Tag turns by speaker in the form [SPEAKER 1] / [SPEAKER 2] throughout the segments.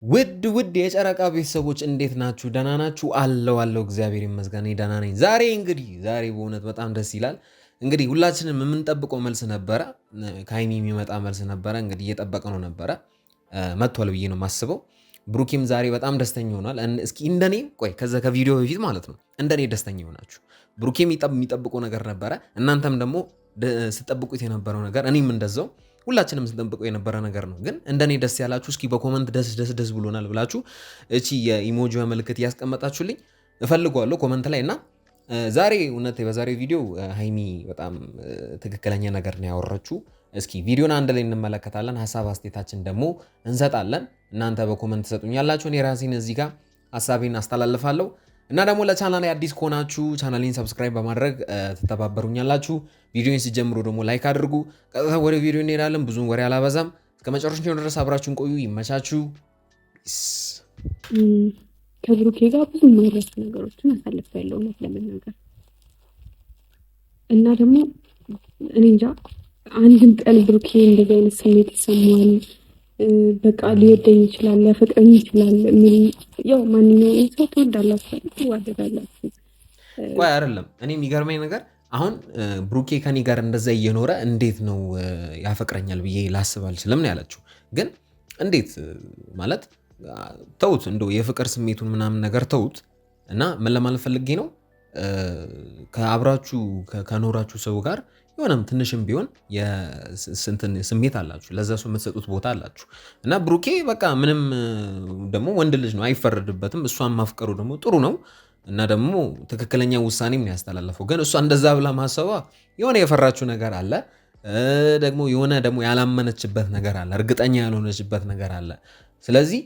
[SPEAKER 1] ውድ የጨረቃ ቤተሰቦች እንዴት ናችሁ? ደህና ናችሁ? አለው እግዚአብሔር ይመስገን ደህና ነኝ። ዛሬ በእውነት በጣም ደስ ይላል። እንግዲህ ሁላችንም የምንጠብቀው መልስ ነበረ፣ ከሀይሚ የሚመጣ መልስ ነበረ። እንግዲህ እየጠበቅነው ነበረ፣ መጥቷል ብዬ ነው የማስበው። ብሩኬም ዛሬ በጣም ደስተኛ ሆኗል። እስኪ እንደኔ ከዛ ከቪዲዮ በፊት ማለት ነው እንደኔ ደስተኛ ሆናችሁ ብሩኬም የሚጠብቀው ነገር ነበረ፣ እናንተም ደግሞ ስጠብቁት የነበረው ነገር፣ እኔም እንደዛው ሁላችንም ስንጠብቀው የነበረ ነገር ነው። ግን እንደኔ ደስ ያላችሁ እስኪ በኮመንት ደስ ብሎናል ብላችሁ እቺ የኢሞጂ ምልክት እያስቀመጣችሁልኝ እፈልገዋለሁ ኮመንት ላይ እና ዛሬ እውነት በዛሬው ቪዲዮ ሃይሚ በጣም ትክክለኛ ነገር ነው ያወራችሁ። እስኪ ቪዲዮን አንድ ላይ እንመለከታለን፣ ሀሳብ አስተያየታችን ደግሞ እንሰጣለን። እናንተ በኮመንት ትሰጡኛላችሁ፣ እኔ ራሴን እዚህ ጋር ሀሳቤን አስተላልፋለሁ። እና ደግሞ ለቻናል አዲስ ከሆናችሁ ቻናሌን ሰብስክራይብ በማድረግ ትተባበሩኛላችሁ። ቪዲዮን ሲጀምሩ ደግሞ ላይክ አድርጉ። ቀጥታ ወደ ቪዲዮ እንሄዳለን። ብዙም ወሬ አላበዛም። እስከ መጨረሻው ድረስ አብራችሁን ቆዩ። ይመቻችሁ።
[SPEAKER 2] ከብሩኬ ጋር ብዙ ማይረሱ ነገሮችን አሳልፌያለሁ እውነት ለመናገር እና ደግሞ እኔ እንጃ አንድም ቀን ብሩኬ እንደዚህ አይነት ስሜት ይሰማዋል፣ በቃ ሊወደኝ ይችላል፣ ሊያፈቅረኝ ይችላል የሚል ያው ማንኛውም ሰው ትወዳላችሁ፣ ትዋደዳላችሁ።
[SPEAKER 1] ቆይ አይደለም እኔ የሚገርመኝ ነገር አሁን ብሩኬ ከኔ ጋር እንደዛ እየኖረ እንዴት ነው ያፈቅረኛል ብዬ ላስብ አልችልም ነው ያለችው። ግን እንዴት ማለት ተውት፣ እንደው የፍቅር ስሜቱን ምናምን ነገር ተውት እና ምን ለማለት ፈልጌ ነው ከአብራችሁ ከኖራችሁ ሰው ጋር የሆነም ትንሽም ቢሆን ስሜት አላችሁ፣ ለዛ ሰው የምትሰጡት ቦታ አላችሁ። እና ብሩኬ በቃ ምንም ደግሞ ወንድ ልጅ ነው አይፈረድበትም። እሷን ማፍቀሩ ደግሞ ጥሩ ነው እና ደግሞ ትክክለኛ ውሳኔም ነው ያስተላለፈው። ግን እሷ እንደዛ ብላ ማሰቧ የሆነ የፈራችው ነገር አለ፣ ደግሞ የሆነ ደግሞ ያላመነችበት ነገር አለ፣ እርግጠኛ ያልሆነችበት ነገር አለ። ስለዚህ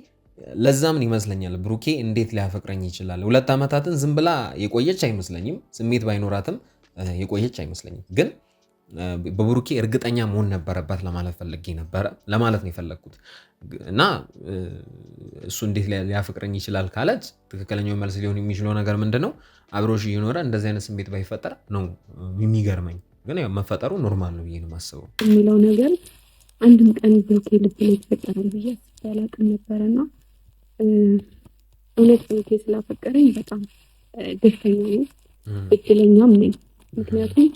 [SPEAKER 1] ለዛም ይመስለኛል ብሩኬ እንዴት ሊያፈቅረኝ ይችላል? 2 ዓመታትን ዝም ብላ የቆየች አይመስለኝም። ስሜት ባይኖራትም የቆየች አይመስለኝም። ግን በብሩኬ እርግጠኛ መሆን ነበረባት ለማለት ፈልጌ ነበረ፣ ለማለት ነው የፈለግኩት። እና እሱ እንዴት ሊያፈቅረኝ ይችላል ካለች ትክክለኛው መልስ ሊሆን የሚችለው ነገር ምንድነው? አብሮሽ እየኖረ እንደዚህ አይነት ስሜት ባይፈጠር ነው የሚገርመኝ። ግን ያው መፈጠሩ ኖርማል ነው ብዬ ነው የማስበው።
[SPEAKER 2] የሚለው ነገር አንድም ቀን ብሩኬ ልብ ላይ ተፈጠራል ብዬ አላውቅም ነበረና እውነት ብሩኬ ስላፈቀረኝ በጣም ደስተኛ ነኝ፣ እድለኛም ነኝ። ምክንያቱም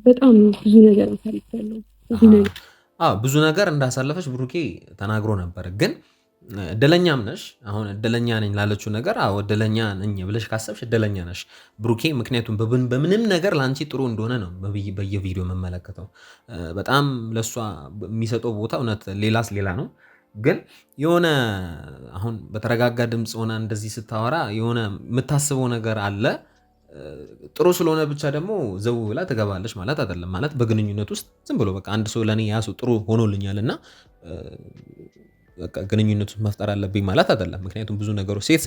[SPEAKER 2] በጣም ብዙ ነገር አሳልፌያለሁ።
[SPEAKER 1] ብዙ ነገር እንዳሳለፈች ብሩኬ ተናግሮ ነበር። ግን እድለኛም ነሽ። አሁን እድለኛ ነኝ ላለችው ነገር እድለኛ ነኝ ብለሽ ካሰብሽ እድለኛ ነሽ ብሩኬ። ምክንያቱም በምንም ነገር ለአንቺ ጥሩ እንደሆነ ነው በየቪዲዮ የምመለከተው። በጣም ለእሷ የሚሰጠው ቦታ እውነት ሌላስ ሌላ ነው። ግን የሆነ አሁን በተረጋጋ ድምፅ ሆና እንደዚህ ስታወራ የሆነ የምታስበው ነገር አለ። ጥሩ ስለሆነ ብቻ ደግሞ ዘው ብላ ትገባለች ማለት አይደለም። ማለት በግንኙነት ውስጥ ዝም ብሎ በቃ አንድ ሰው ለኔ ያሱ ጥሩ ሆኖልኛል እና በቃ ግንኙነት መፍጠር አለብኝ ማለት አይደለም። ምክንያቱም ብዙ ነገሮች ሴት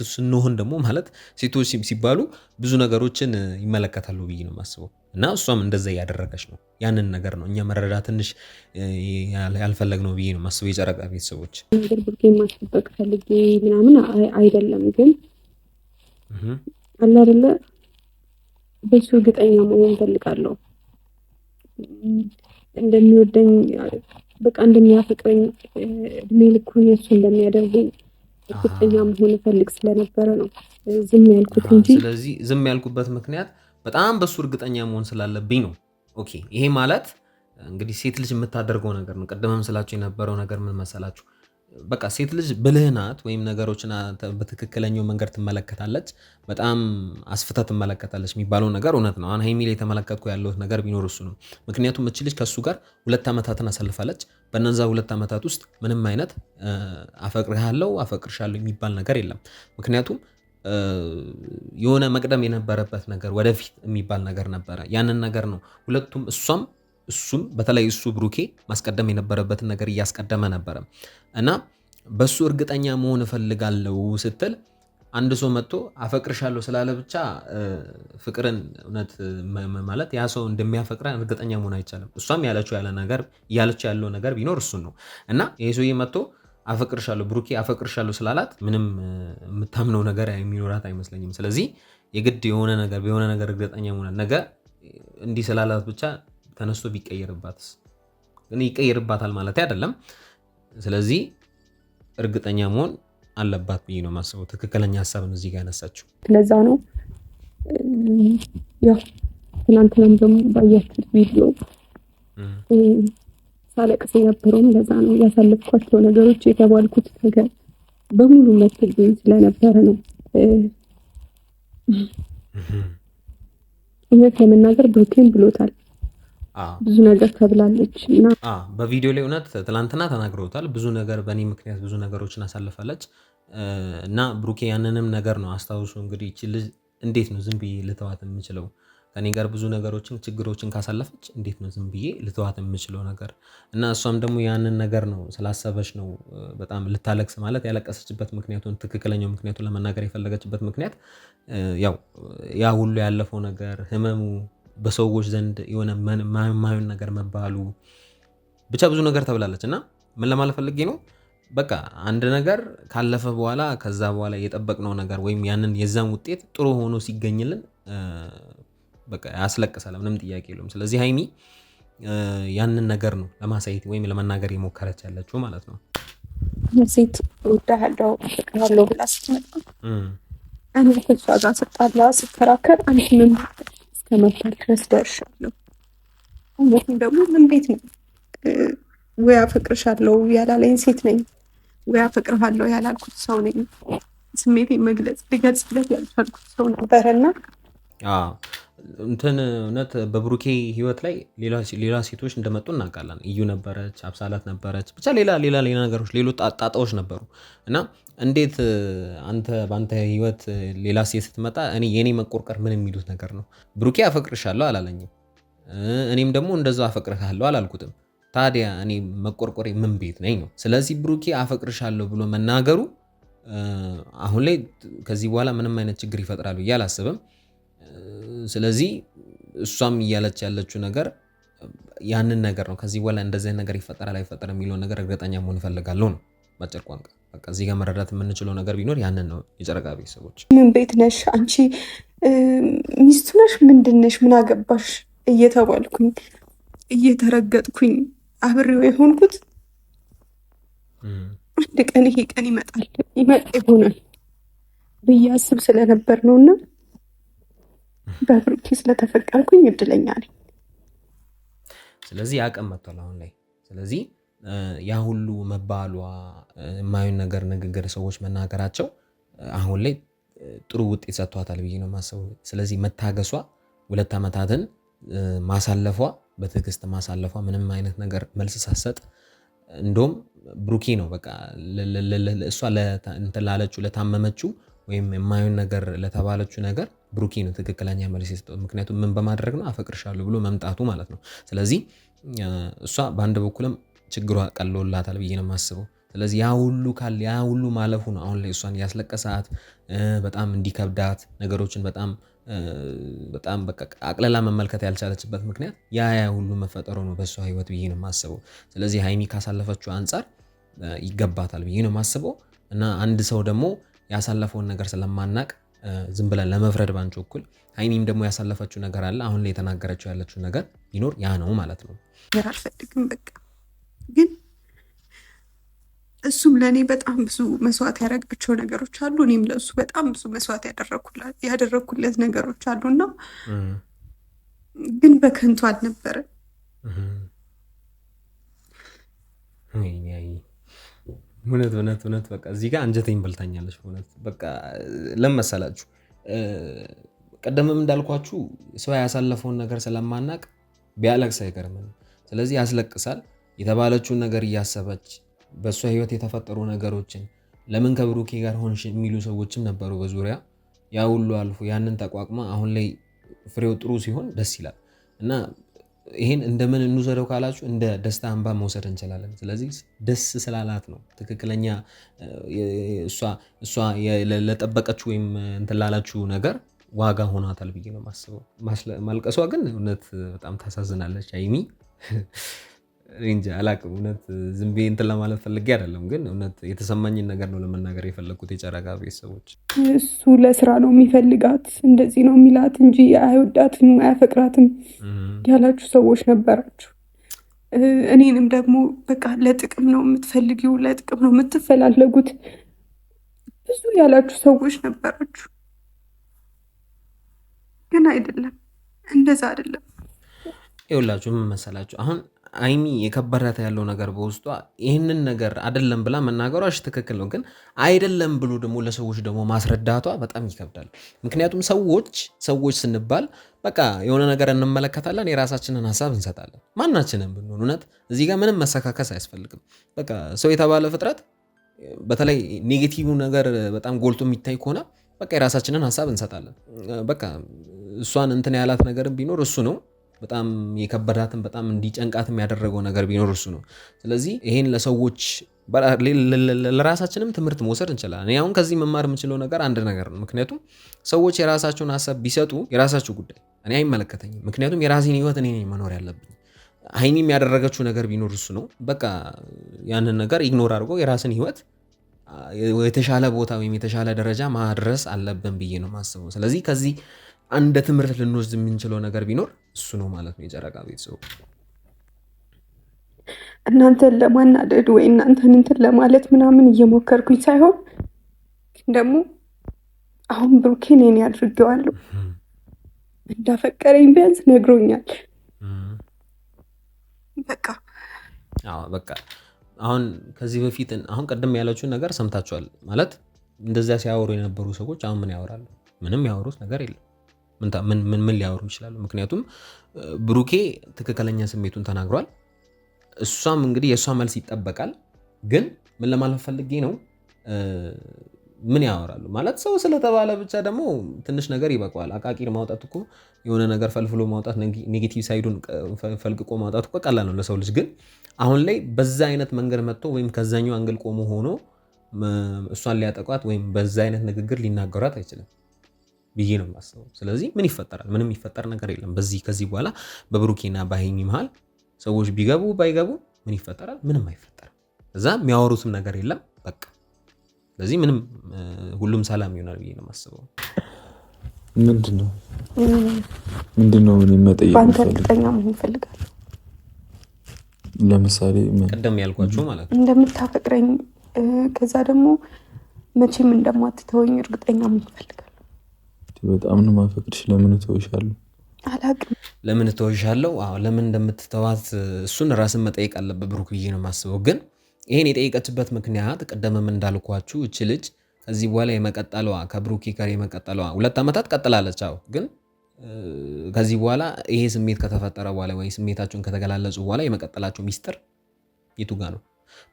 [SPEAKER 1] ስንሆን ደግሞ ማለት ሴቶች ሲባሉ ብዙ ነገሮችን ይመለከታሉ ብዬ ነው የማስበው። እና እሷም እንደዛ እያደረገች ነው። ያንን ነገር ነው እኛ መረዳት ትንሽ ያልፈለግነው ብዬ ነው የማስበው። የጨረቃ ቤተሰቦች
[SPEAKER 2] ነገር ብሩኬ ማስጠበቅ ፈልጌ ምናምን አይደለም፣ ግን አለ አይደለ በሱ እርግጠኛ መሆን ፈልጋለሁ። እንደሚወደኝ በቃ እንደሚያፈቅረኝ እድሜ ልኩን የሱ እንደሚያደርገኝ እርግጠኛ መሆን ፈልግ ስለነበረ ነው ዝም ያልኩት እንጂ።
[SPEAKER 1] ስለዚህ ዝም ያልኩበት ምክንያት በጣም በሱ እርግጠኛ መሆን ስላለብኝ ነው። ኦኬ፣ ይሄ ማለት እንግዲህ ሴት ልጅ የምታደርገው ነገር ነው። ቀደምም ስላችሁ የነበረው ነገር ምን መሰላችሁ? በቃ ሴት ልጅ ብልህ ናት፣ ወይም ነገሮችን በትክክለኛው መንገድ ትመለከታለች፣ በጣም አስፍታ ትመለከታለች የሚባለው ነገር እውነት ነው። አሁን ሃይሚ ላይ የተመለከትኩ ያለሁት ነገር ቢኖር እሱ ነው። ምክንያቱም እች ልጅ ከሱ ጋር 2 ዓመታትን አሳልፋለች። በነዛ 2 ዓመታት ውስጥ ምንም አይነት አፈቅርሃለሁ አፈቅርሻለሁ የሚባል ነገር የለም። ምክንያቱም የሆነ መቅደም የነበረበት ነገር ወደፊት የሚባል ነገር ነበረ። ያንን ነገር ነው ሁለቱም እሱም በተለይ እሱ ብሩኬ ማስቀደም የነበረበትን ነገር እያስቀደመ ነበረ እና በሱ እርግጠኛ መሆን እፈልጋለሁ ስትል አንድ ሰው መጥቶ አፈቅርሻለሁ ስላለ ብቻ ፍቅርን እውነት ማለት ያ ሰው እንደሚያፈቅረን እርግጠኛ መሆን አይቻልም። እሷም ያለችው ያለው ነገር ቢኖር እሱን ነው እና ይሄ ሰውዬ መጥቶ አፈቅርሻለሁ ብሩኬ አፈቅርሻለሁ ስላላት ምንም የምታምነው ነገር የሚኖራት አይመስለኝም። ስለዚህ የግድ የሆነ ነገር እርግጠኛ መሆን ነገ እንዲህ ስላላት ብቻ ተነስቶ ቢቀየርባትስ? ግን ይቀየርባታል ማለት አይደለም። ስለዚህ እርግጠኛ መሆን አለባት ብዬ ነው የማስበው። ትክክለኛ ሀሳብ ነው እዚህ ጋር ያነሳችው።
[SPEAKER 2] ለዛ ነው ያው ትናንትናም ደግሞ ባያችሁት ቪዲዮ ሳለቅስ የነበረውም ለዛ ነው። ያሳለፍኳቸው ነገሮች የተባልኩት ነገር በሙሉ መትልኝ ስለነበረ ነው። እውነት ለመናገር ብሩኬን ብሎታል። ብዙ ነገር ተብላለች እና
[SPEAKER 1] በቪዲዮ ላይ እውነት ትላንትና ተናግረውታል። ብዙ ነገር በእኔ ምክንያት ብዙ ነገሮችን አሳልፋለች እና ብሩኬ ያንንም ነገር ነው አስታውሱ። እንግዲህ ይቺ ልጅ እንዴት ነው ዝም ብዬ ልተዋት የምችለው? ከኔ ጋር ብዙ ነገሮችን ችግሮችን ካሳለፈች እንዴት ነው ዝም ብዬ ልተዋት የምችለው ነገር? እና እሷም ደግሞ ያንን ነገር ነው ስላሰበች ነው በጣም ልታለቅስ ማለት ያለቀሰችበት ምክንያቱን ትክክለኛው ምክንያቱን ለመናገር የፈለገችበት ምክንያት ያው ያ ሁሉ ያለፈው ነገር ህመሙ በሰዎች ዘንድ የሆነ ማይሆን ነገር መባሉ ብቻ ብዙ ነገር ተብላለች እና ምን ለማለት ፈልጌ ነው በቃ አንድ ነገር ካለፈ በኋላ ከዛ በኋላ የጠበቅነው ነገር ወይም ያንን የዛን ውጤት ጥሩ ሆኖ ሲገኝልን በቃ ያስለቅሳል፣ ምንም ጥያቄ የለውም። ስለዚህ ሀይሚ ያንን ነገር ነው ለማሳየት ወይም ለመናገር የሞከረች ያለችው ማለት ነው።
[SPEAKER 2] ሴት እወድሃለሁ እፈቅርሃለሁ ብላ ስትመጣ እኔ ከእሷ ጋር ስጣላ ስከራከር አንቺ ምን እስከ መባል ድረስ ደርሻለሁ። እውነትም ደግሞ ምን ቤት ነው ወይ አፈቅርሻለሁ ያላለኝ ሴት ነኝ ወይ አፈቅርሃለሁ ያላልኩት ሰው ነኝ። ስሜቴ መግለጽ ልገልጽለት ያልቻልኩት ሰው ነበረና
[SPEAKER 1] እንትን እውነት በብሩኬ ህይወት ላይ ሌላ ሴቶች እንደመጡ እናውቃለን። እዩ ነበረች፣ አብሳላት ነበረች፣ ብቻ ሌላ ነገሮች ሌሎች ጣጣዎች ነበሩ እና እንዴት አንተ በአንተ ህይወት ሌላ ሴት ስትመጣ እኔ የኔ መቆርቀር ምን የሚሉት ነገር ነው? ብሩኬ አፈቅርሻለሁ አላለኝም፣ እኔም ደግሞ እንደዛው አፈቅርሃለሁ አላልኩትም። ታዲያ እኔ መቆርቆሬ ምን ቤት ነኝ ነው? ስለዚህ ብሩኬ አፈቅርሻለሁ ብሎ መናገሩ አሁን ላይ ከዚህ በኋላ ምንም አይነት ችግር ይፈጥራል ብዬ አላስብም። ስለዚህ እሷም እያለች ያለችው ነገር ያንን ነገር ነው። ከዚህ በኋላ እንደዚህ ነገር ይፈጠራል አይፈጠርም የሚለው ነገር እርግጠኛ መሆን እፈልጋለሁ ነው ባጭር ቋንቋ። በቃ እዚህ ጋር መረዳት የምንችለው ነገር ቢኖር ያንን ነው። የጨረቃ ቤተሰቦች
[SPEAKER 2] ምን ቤት ነሽ አንቺ ሚስቱ ነሽ ምንድን ነሽ ምን አገባሽ እየተባልኩኝ እየተረገጥኩኝ አብሬው የሆንኩት አንድ ቀን ይሄ ቀን ይመጣ ይሆናል ብዬ አስብ ስለነበር ነውና በብሩኬ ስለተፈቀርኩኝ እድለኛ ነኝ።
[SPEAKER 1] ስለዚህ አቅም መጥቷል አሁን ላይ። ስለዚህ ያ ሁሉ መባሏ የማይሆን ነገር ንግግር ሰዎች መናገራቸው አሁን ላይ ጥሩ ውጤት ሰጥቷታል ብዬ ነው የማስበው። ስለዚህ መታገሷ 2 ዓመታትን ማሳለፏ በትዕግስት ማሳለፏ ምንም አይነት ነገር መልስ ሳሰጥ እንደውም ብሩኬ ነው በቃ እሷ ላለችው ለታመመችው ወይም የማይሆን ነገር ለተባለችው ነገር ብሩኬ ነው ትክክለኛ መልስ የሰጠው። ምክንያቱም ምን በማድረግ ነው አፈቅርሻለሁ ብሎ መምጣቱ ማለት ነው። ስለዚህ እሷ በአንድ በኩልም ችግሯ ቀሎላታል ብዬ ነው የማስበው። ስለዚህ ያ ሁሉ ማለፉ ነው አሁን ላይ እሷን ያስለቀሳት በጣም እንዲከብዳት ነገሮችን በጣም በቃ አቅለላ መመልከት ያልቻለችበት ምክንያት ያ ሁሉ መፈጠሩ ነው በእሷ ህይወት ብዬ ነው የማስበው። ስለዚህ ሀይሚ ካሳለፈችው አንጻር ይገባታል ብዬ ነው የማስበው እና አንድ ሰው ደግሞ ያሳለፈውን ነገር ስለማናቅ ዝም ብለን ለመፍረድ ባንቸኩል፣ ሀይሚም ደግሞ ያሳለፈችው ነገር አለ አሁን ላይ የተናገረችው ያለችው ነገር ቢኖር ያ ነው ማለት ነው።
[SPEAKER 2] አልፈልግም በቃ ግን እሱም ለእኔ በጣም ብዙ መስዋዕት ያደረጋቸው ነገሮች አሉ። እኔም ለእሱ በጣም ብዙ መስዋዕት ያደረግኩለት ነገሮች አሉና ግን በከንቱ አልነበረ።
[SPEAKER 1] እውነት በቃ እዚህ ጋር አንጀቴን በልታኛለች። እውነት በቃ ለመሰላችሁ ቀደምም እንዳልኳችሁ ሰው ያሳለፈውን ነገር ስለማናቅ ቢያለቅስ አይገርምም። ስለዚህ ያስለቅሳል። የተባለችውን ነገር እያሰበች በእሷ ህይወት የተፈጠሩ ነገሮችን ለምን ከብሩኬ ጋር ሆንሽ የሚሉ ሰዎችም ነበሩ በዙሪያ። ያ ሁሉ አልፎ ያንን ተቋቁማ አሁን ላይ ፍሬው ጥሩ ሲሆን ደስ ይላል እና ይሄን እንደምን እንውሰደው ካላችሁ እንደ ደስታ እንባ መውሰድ እንችላለን። ስለዚህ ደስ ስላላት ነው ትክክለኛ እሷ ለጠበቀችው ወይም እንትን ላላችሁ ነገር ዋጋ ሆኗታል ብዬ ነው የማስበው። ማልቀሷ ግን እውነት በጣም ታሳዝናለች ሀይሚ። እንጃ አላቅም። እውነት ዝም ብዬ እንትን ለማለት ፈልጌ አይደለም፣ ግን እውነት የተሰማኝን ነገር ነው ለመናገር የፈለግኩት። የጨረቃ ቤተሰቦች
[SPEAKER 2] እሱ ለስራ ነው የሚፈልጋት እንደዚህ ነው የሚላት እንጂ አይወዳትም አያፈቅራትም ያላችሁ ሰዎች ነበራችሁ። እኔንም ደግሞ በቃ ለጥቅም ነው የምትፈልጊው፣ ለጥቅም ነው የምትፈላለጉት ብዙ ያላችሁ ሰዎች ነበራችሁ። ግን አይደለም፣ እንደዛ አይደለም።
[SPEAKER 1] ይኸውላችሁ ምን መሰላችሁ፣ አሁን አይሚ የከበዳት ያለው ነገር በውስጧ ይህንን ነገር አይደለም ብላ መናገሯ ትክክል ነው። ግን አይደለም ብሎ ደግሞ ለሰዎች ደግሞ ማስረዳቷ በጣም ይከብዳል። ምክንያቱም ሰዎች ስንባል በቃ የሆነ ነገር እንመለከታለን፣ የራሳችንን ሀሳብ እንሰጣለን። ማናችንም ብንሆን እውነት እዚህ ጋር ምንም መሰካከስ አያስፈልግም። በቃ ሰው የተባለ ፍጥረት በተለይ ኔጌቲቭ ነገር በጣም ጎልቶ የሚታይ ከሆነ በቃ የራሳችንን ሀሳብ እንሰጣለን። በቃ እሷን እንትን ያላት ነገርም ቢኖር እሱ ነው። በጣም የከበዳትን በጣም እንዲጨንቃትም ያደረገው ነገር ቢኖር እሱ ነው። ስለዚህ ይሄን ለሰዎች ለራሳችንም ትምህርት መውሰድ እንችላለን። እኔ አሁን ከዚህ መማር የምችለው ነገር አንድ ነገር ነው። ምክንያቱም ሰዎች የራሳቸውን ሀሳብ ቢሰጡ የራሳቸው ጉዳይ፣ እኔ አይመለከተኝም። ምክንያቱም የራሴን ህይወት እኔ ነኝ መኖር ያለብኝ። ሀይሚም ያደረገችው ነገር ቢኖር እሱ ነው። በቃ ያንን ነገር ኢግኖር አድርጎ የራስን ህይወት የተሻለ ቦታ ወይም የተሻለ ደረጃ ማድረስ አለብን ብዬ ነው የማስበው። ስለዚህ ከዚህ አንድ ትምህርት ልንወስድ የምንችለው ነገር ቢኖር እሱ ነው ማለት ነው። የጨረቃ ቤተሰቡ
[SPEAKER 2] እናንተን ለማናደድ ወይ እናንተን እንትን ለማለት ምናምን እየሞከርኩኝ ሳይሆን ደግሞ አሁን ብሩኬን እኔ አድርጌዋለሁ። እንዳፈቀረኝ ቢያንስ ነግሮኛል። በቃ
[SPEAKER 1] በቃ አሁን ከዚህ በፊት አሁን ቀደም ያለችውን ነገር ሰምታችኋል ማለት እንደዚያ ሲያወሩ የነበሩ ሰዎች አሁን ምን ያወራሉ? ምንም ያወሩት ነገር የለም። ምን ሊያወሩ ይችላሉ? ምክንያቱም ብሩኬ ትክክለኛ ስሜቱን ተናግሯል። እሷም እንግዲህ የእሷ መልስ ይጠበቃል። ግን ምን ለማለት ፈልጌ ነው፣ ምን ያወራሉ ማለት ሰው ስለተባለ ብቻ ደግሞ ትንሽ ነገር ይበቃዋል። አቃቂር ማውጣት እኮ የሆነ ነገር ፈልፍሎ ማውጣት፣ ኔጌቲቭ ሳይዱን ፈልቅቆ ማውጣት እኮ ቀላል ነው ለሰው ልጅ። ግን አሁን ላይ በዛ አይነት መንገድ መጥቶ ወይም ከዛኛው አንግል ቆሞ ሆኖ እሷን ሊያጠቋት ወይም በዛ አይነት ንግግር ሊናገሯት አይችልም ብዬ ነው የማስበው። ስለዚህ ምን ይፈጠራል? ምንም ይፈጠር ነገር የለም። ከዚህ በኋላ በብሩኬና በሀይሚ መሃል ሰዎች ቢገቡ ባይገቡ ምን ይፈጠራል? ምንም አይፈጠርም። እዛ የሚያወሩትም ነገር የለም በቃ። ስለዚህ ምንም ሁሉም ሰላም ይሆናል ብዬ ነው የማስበው።
[SPEAKER 3] ምንድነው ምን መጠየቅ
[SPEAKER 2] በአንተ እርግጠኛ መሆን እፈልጋለሁ።
[SPEAKER 3] ለምሳሌ
[SPEAKER 1] ቀደም ያልኳቸው ማለት ነው
[SPEAKER 2] እንደምታፈቅረኝ፣ ከዛ ደግሞ መቼም እንደማትተወኝ እርግጠኛ መሆን እፈልጋለሁ።
[SPEAKER 3] በጣም ነው የማፈቅርሽ። ለምን እተውሻለሁ?
[SPEAKER 2] አላውቅም።
[SPEAKER 1] ለምን እተውሻለሁ? ለምን እንደምትተዋት እሱን ራስን መጠየቅ አለበት ብሩክ ብዬ ነው የማስበው። ግን ይሄን የጠየቀችበት ምክንያት ቀደምም እንዳልኳችሁ እች ልጅ ከዚህ በኋላ የመቀጠሏ ከብሩኬ ጋር የመቀጠሏ 2 ዓመታት ቀጥላለች። ግን ከዚህ በኋላ ይሄ ስሜት ከተፈጠረ በኋላ ወይ ስሜታቸውን ከተገላለጹ በኋላ የመቀጠላቸው ሚስጥር የቱ ጋ ነው?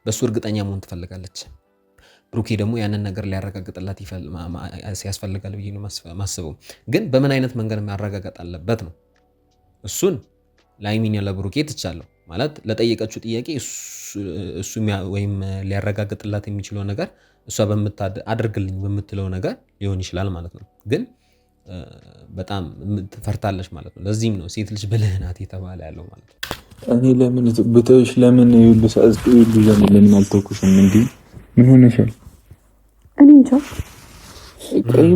[SPEAKER 1] በእሱ እርግጠኛ መሆን ትፈልጋለች። ብሩኬ ደግሞ ያንን ነገር ሊያረጋግጥላት ያስፈልጋል ብዬ ነው ማስበው። ግን በምን አይነት መንገድ ማረጋገጥ አለበት ነው? እሱን ለሀይሚና ለብሩኬ ትቻለሁ ማለት ለጠየቀችው ጥያቄ እሱ ወይም ሊያረጋግጥላት የሚችለው ነገር እሷ አድርግልኝ በምትለው ነገር ሊሆን ይችላል ማለት ነው። ግን በጣም ፈርታለች ማለት ነው። ለዚህም ነው ሴት ልጅ ብልህ ናት የተባለ ያለው ማለት ነው።
[SPEAKER 3] እኔ ለምን ብተውሽ ለምን ይሉ ሳዝቁ ይሉ ለምን አልተውኩሽም? እንዴ ምን ሆነሻል?
[SPEAKER 2] እኔ እንጃ።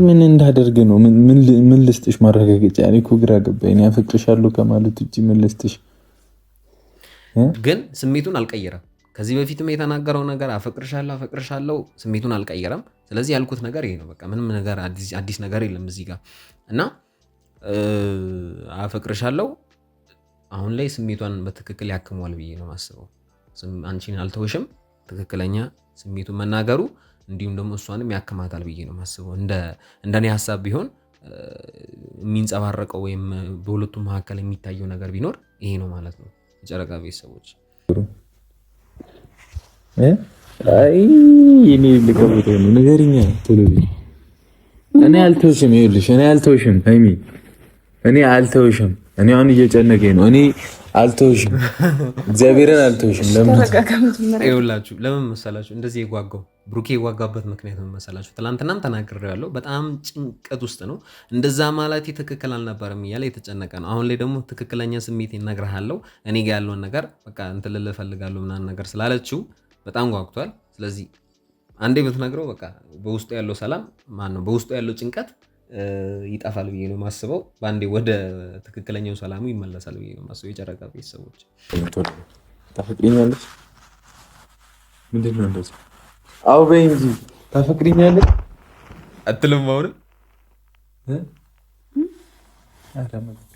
[SPEAKER 3] ምን እንዳደርግ ነው? ምን ልስጥሽ ማረጋገጫ? እኔ እኮ ግራ ገባኝ። እኔ አፈቅርሻለሁ ከማለት ውጭ ምን ልስጥሽ?
[SPEAKER 1] ግን ስሜቱን አልቀየረም። ከዚህ በፊትም የተናገረው ነገር አፈቅርሻለሁ ስሜቱን አልቀየረም። ስለዚህ ያልኩት ነገር ይሄ ነው። በቃ ምንም ነገር አዲስ ነገር የለም እዚህ ጋር እና አፈቅርሻለሁ አሁን ላይ ስሜቷን በትክክል ያክሟል ብዬ ነው የማስበው። አንቺን አልተውሽም ትክክለኛ ስሜቱን መናገሩ እንዲሁም ደግሞ እሷንም ያክማታል ብዬ ነው የማስበው። እንደኔ ሀሳብ ቢሆን የሚንጸባረቀው ወይም በሁለቱም መካከል የሚታየው ነገር ቢኖር ይሄ ነው ማለት ነው። የጨረቃ ቤተሰቦች
[SPEAKER 3] እኔ ልቀበጥ ነው ነገርኛ ቶሎ እኔ አልተውሽም። ይኸውልሽ እኔ አልተውሽም ሀይሚ፣ እኔ አልተውሽም። እኔ አሁን እየጨነቀኝ ነው። እኔ አልተውሽም፣ እግዚአብሔርን አልተውሽም።
[SPEAKER 1] ይኸውላችሁ ለምን መሰላችሁ እንደዚህ የጓጓው ብሩኬ የጓጓበት ምክንያት ምን መሰላችሁ? ትናንትናም ተናግሬያለሁ። በጣም ጭንቀት ውስጥ ነው። እንደዛ ማለት ትክክል አልነበረም እያለ የተጨነቀ ነው። አሁን ላይ ደግሞ ትክክለኛ ስሜት እነግርሃለሁ፣ እኔ ጋ ያለውን ነገር በቃ እንትን ልልህ እፈልጋለሁ ምናምን ነገር ስላለችው በጣም ጓጉቷል። ስለዚህ አንዴ ብትነግረው በቃ በውስጡ ያለው ሰላም በውስጡ ያለው ጭንቀት ይጠፋል ብዬ ነው ማስበው። በአንዴ ወደ ትክክለኛው ሰላሙ ይመለሳል ብዬ ነው ማስበው። የጨረቃ ቤተሰቦች
[SPEAKER 3] ታፈቅሪኛለሽ? ምንድን ነው እንደዚህ? አዎ በይ እንጂ ታፈቅሪኛለሽ
[SPEAKER 1] አትልም? አሁን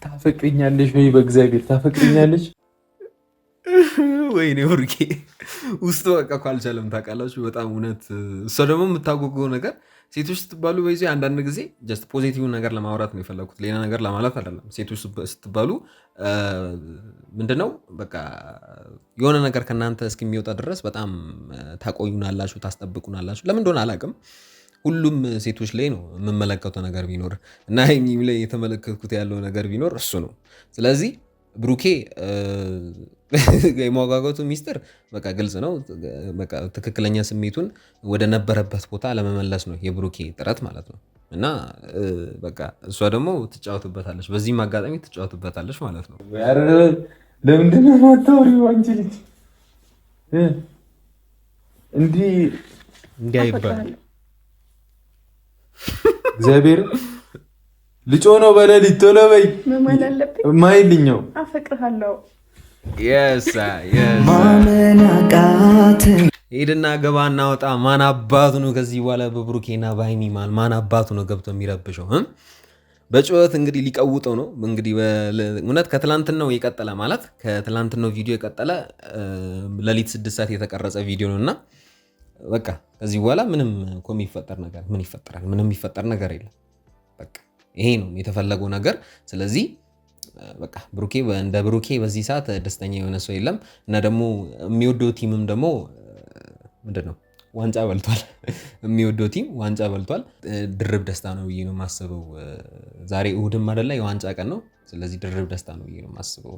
[SPEAKER 3] ታፈቅሪኛለሽ ወይ? በእግዚአብሔር ታፈቅሪኛለሽ?
[SPEAKER 1] ወይኔ ወርቄ ውስጡ በቃ እኮ አልቻለም። ታውቃላችሁ በጣም እውነት። እሷ ደግሞ የምታጓጓው ነገር ሴቶች ስትባሉ በይዞ አንዳንድ ጊዜ ጀስት ፖዚቲቭ ነገር ለማውራት ነው የፈለኩት፣ ሌላ ነገር ለማለት አይደለም። ሴቶች ስትባሉ ምንድነው በቃ የሆነ ነገር ከእናንተ እስከሚወጣ ድረስ በጣም ታቆዩናላችሁ፣ ታስጠብቁናላችሁ። ለምን እንደሆነ አላውቅም። ሁሉም ሴቶች ላይ ነው የምመለከተው ነገር ቢኖር እና ይህም ላይ የተመለከትኩት ያለው ነገር ቢኖር እሱ ነው። ስለዚህ ብሩኬ የማጓጓቱ ሚስጥር በቃ ግልጽ ነው። በቃ ትክክለኛ ስሜቱን ወደ ነበረበት ቦታ ለመመለስ ነው የብሩኬ ጥረት ማለት ነው። እና በቃ እሷ ደግሞ ትጫወትበታለች፣ በዚህም አጋጣሚ ትጫወትበታለች ማለት ነው።
[SPEAKER 3] ለምንድን ነው የማታወሪው አንቺ ልጅ? እንዲህ
[SPEAKER 1] አይባልም። እግዚአብሔር
[SPEAKER 3] ልጮ ነው በሌሊት ቶሎ በይ ማይልኛው
[SPEAKER 2] አፈቅርሃለሁ
[SPEAKER 1] ሄድና ገባ እናወጣ። ማን አባቱ ነው ከዚህ በኋላ በብሩኬና በሃይሚ ማን አባቱ ነው ገብቶ የሚረብሸው? በጩኸት እንግዲህ ሊቀውጠው ነው እንግዲህ እውነት ከትላንትናው የቀጠለ ማለት ከትላንትናው ቪዲዮ የቀጠለ ሌሊት 6 ሰዓት የተቀረጸ ቪዲዮ ነው እና በቃ ከዚህ በኋላ ምንም እኮ የሚፈጠር ነገር ምን ይፈጠራል? ምንም የሚፈጠር ነገር የለም። በቃ ይሄ ነው የተፈለገው ነገር። ስለዚህ በቃ ብሩኬ እንደ ብሩኬ በዚህ ሰዓት ደስተኛ የሆነ ሰው የለም እና ደግሞ የሚወደው ቲምም ደግሞ ምንድነው ዋንጫ በልቷል። የሚወደው ቲም ዋንጫ በልቷል። ድርብ ደስታ ነው ብዬ ነው የማስበው። ዛሬ እሁድም አይደለ የዋንጫ ቀን ነው። ስለዚህ ድርብ ደስታ ነው ብዬ ነው የማስበው።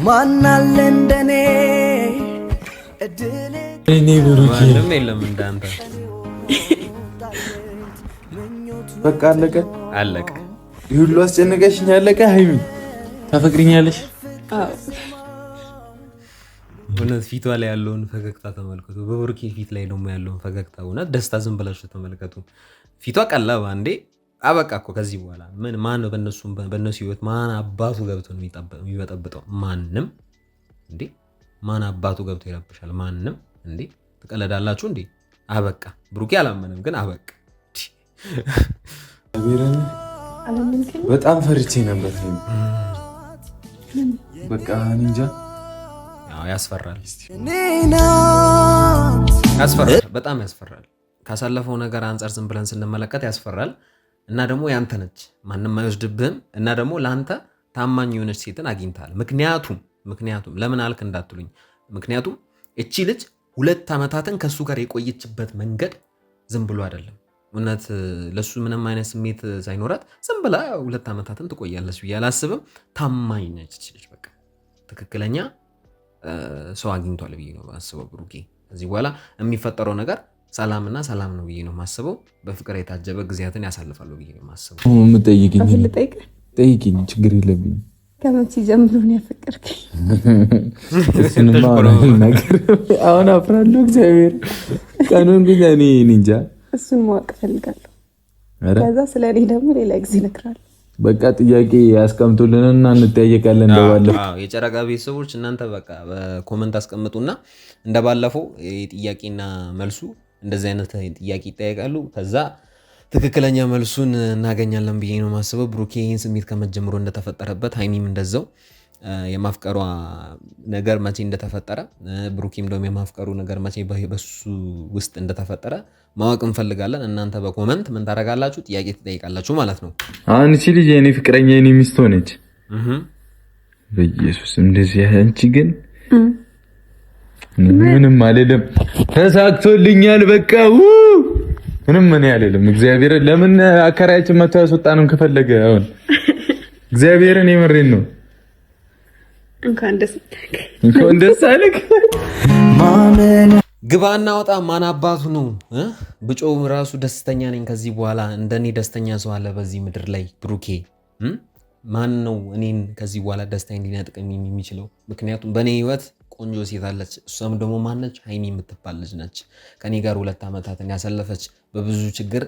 [SPEAKER 4] ማናለ እንደኔ
[SPEAKER 1] ማንም የለም እንዳንተ።
[SPEAKER 3] በቃ አለቀ
[SPEAKER 1] አለቀ።
[SPEAKER 3] ይሁሉ አስጨነቀሽኝ። አለቀ። ሃይሚ ታፈቅሪኛለሽ?
[SPEAKER 2] አዎ።
[SPEAKER 1] እውነት ፊቷ ላይ ያለውን ፈገግታ ተመልከቱ። በብሩኬ ፊት ላይ ደግሞ ያለውን ፈገግታ እውነት ደስታ ዝም ብላችሁ ተመልከቱ። ፊቷ ቀለባ እንዴ! አበቃ እኮ ከዚህ በኋላ ምን ማን ነው በእነሱ ህይወት ማን አባቱ ገብቶ ነው የሚበጠብጠው? ማንም እንዴ! ማን አባቱ ገብቶ ይረብሻል? ማንም እንዴ! ትቀለዳላችሁ እንዴ? አበቃ። ብሩኬ አላመንም ግን አበቃ።
[SPEAKER 3] በጣም ፈርቼ ነበር። በቃ እንጃ
[SPEAKER 1] ያስፈራል፣ ያስፈራል፣ በጣም ያስፈራል። ካሳለፈው ነገር አንጻር ዝም ብለን ስንመለከት ያስፈራል። እና ደግሞ ያንተ ነች፣ ማንም አይወስድብህም። እና ደግሞ ለአንተ ታማኝ የሆነች ሴትን አግኝተሃል። ምክንያቱም ለምን አልክ እንዳትሉኝ፣ ምክንያቱም እቺ ልጅ 2 ዓመታትን ከእሱ ጋር የቆየችበት መንገድ ዝም ብሎ አይደለም። እውነት ለሱ ምንም አይነት ስሜት ሳይኖራት ዝም ብላ 2 ዓመታትን ትቆያለች ብዬ አላስብም። ታማኝ ነች እቺ ልጅ። በቃ ትክክለኛ ሰው አግኝቷል ብዬ ነው ማስበው። ብሩኬ ከዚህ በኋላ የሚፈጠረው ነገር ሰላምና ሰላም ነው ብዬ ነው ማስበው። በፍቅር የታጀበ ጊዜያትን ያሳልፋሉ ብዬ ነው ማስበው።
[SPEAKER 3] ጠይቂኝ፣ ችግር የለብኝ።
[SPEAKER 2] ከመቼ ጀምሮ ነው ያፈቀርከኝ?
[SPEAKER 3] አሁን አፍራለሁ። እግዚአብሔር ቀኑን ግን እኔ እንጃ።
[SPEAKER 2] እሱን ማወቅ ፈልጋለሁ። ከዛ ስለ እኔ ደግሞ ሌላ ጊዜ እነግርሃለሁ።
[SPEAKER 3] በቃ ጥያቄ ያስቀምጡልንና እንጠያየቃለን። እንደባለፈው
[SPEAKER 1] የጨረቃ ቤተሰቦች እናንተ በቃ በኮመንት አስቀምጡና እንደባለፈው የጥያቄና መልሱ እንደዚህ አይነት ጥያቄ ይጠየቃሉ። ከዛ ትክክለኛ መልሱን እናገኛለን ብዬ ነው ማስበው። ብሩኬ ይህን ስሜት ከመጀመሩ እንደተፈጠረበት ሃይሚም እንደዛው የማፍቀሯ ነገር መቼ እንደተፈጠረ ብሩኬም ደግሞ የማፍቀሩ ነገር መቼ በሱ ውስጥ እንደተፈጠረ ማወቅ እንፈልጋለን። እናንተ በኮመንት ምን ታደርጋላችሁ? ጥያቄ ትጠይቃላችሁ ማለት ነው።
[SPEAKER 3] አሁን እቺ ልጅ የኔ ፍቅረኛ የኔ ሚስት ሆነች። በኢየሱስ እንደዚህ አንቺ ግን ምንም አልልም፣ ተሳክቶልኛል። በቃ ምንም ምን ያልልም። እግዚአብሔር ለምን አከራያችን መጥቶ ያስወጣንም ከፈለገ አሁን እግዚአብሔርን የመሬን ነው።
[SPEAKER 2] እንኳን ደስ አለህ።
[SPEAKER 1] ግባና ወጣ። ማን አባቱ ነው ብጮ ራሱ ደስተኛ ነኝ ከዚህ በኋላ እንደኔ ደስተኛ ሰው አለ በዚህ ምድር ላይ? ብሩኬ ማን ነው እኔን ከዚህ በኋላ ደስታ እንዲነጥቀኝ የሚችለው? ምክንያቱም በእኔ ህይወት ቆንጆ ሴት አለች። እሷም ደግሞ ማነች? ሃይሚ የምትባል ልጅ ነች። ከኔ ጋር 2 ዓመታትን ያሳለፈች፣ በብዙ ችግር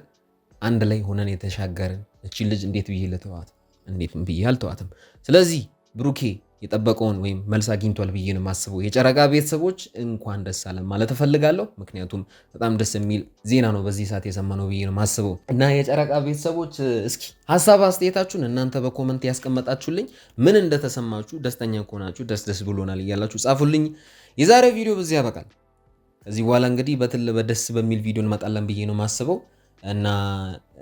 [SPEAKER 1] አንድ ላይ ሆነን የተሻገርን። እቺ ልጅ እንዴት ብዬ ልተዋት? እንዴት ብዬ አልተዋትም። ስለዚህ ብሩኬ የጠበቀውን ወይም መልስ አግኝቷል ብዬ ነው የማስበው። የጨረቃ ቤተሰቦች እንኳን ደስ አለን ማለት እፈልጋለሁ። ምክንያቱም በጣም ደስ የሚል ዜና ነው በዚህ ሰዓት የሰማነው ብዬ ነው የማስበው እና የጨረቃ ቤተሰቦች እስኪ ሀሳብ አስተያየታችሁን እናንተ በኮመንት ያስቀመጣችሁልኝ ምን እንደተሰማችሁ፣ ደስተኛ ከሆናችሁ ደስ ብሎናል እያላችሁ ጻፉልኝ። የዛሬው ቪዲዮ በዚህ ያበቃል። ከዚህ በኋላ እንግዲህ በደስ በሚል ቪዲዮ እንመጣለን ብዬ ነው የማስበው እና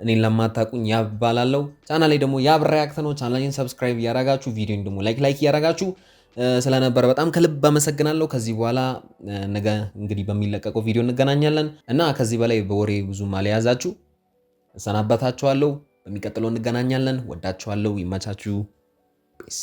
[SPEAKER 1] እኔን ለማታቁኝ ያብ ባላለው ቻናሌ ደግሞ ያብ ሪያክት ነው። ቻናሌን ሰብስክራይብ እያረጋችሁ ቪዲዮን ደግሞ ላይክ እያረጋችሁ ስለነበረ በጣም ከልብ አመሰግናለሁ። ከዚህ በኋላ ነገ እንግዲህ በሚለቀቀው ቪዲዮ እንገናኛለን እና ከዚህ በላይ በወሬ ብዙም አልያዛችሁ እሰናበታችኋለሁ። በሚቀጥለው እንገናኛለን። ወዳችኋለሁ። ይመቻችሁ። ፒስ